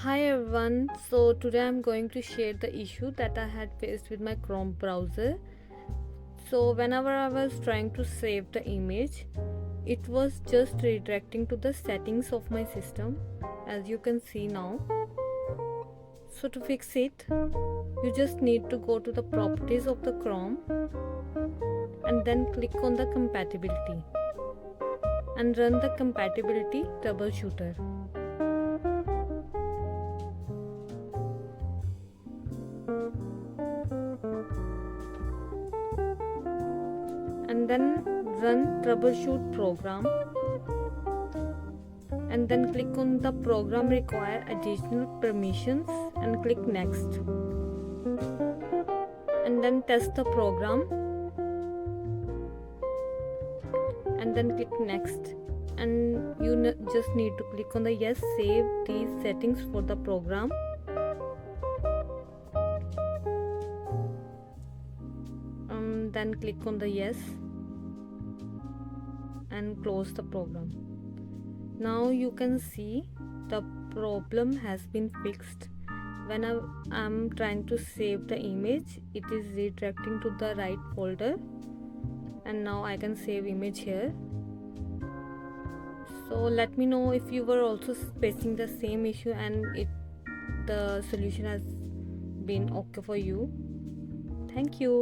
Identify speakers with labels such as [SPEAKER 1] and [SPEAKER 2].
[SPEAKER 1] Hi everyone, so today I'm going to share the issue that I had faced with my Chrome browser. So, whenever I was trying to save the image, it was just redirecting to the settings of my system, as you can see now. So, to fix it, you just need to go to the properties of the Chrome and then click on the compatibility and run the compatibility troubleshooter. And then run troubleshoot program and then click on the program require additional permissions and click next and then test the program and then click next and you just need to click on the yes, save these settings for the program then click on the yes and close the program. Now you can see the problem has been fixed. When I'm trying to save the image, it is redirecting to the right folder and now I can save image here. So let me know if you were also facing the same issue and the solution has been okay for you. Thank you.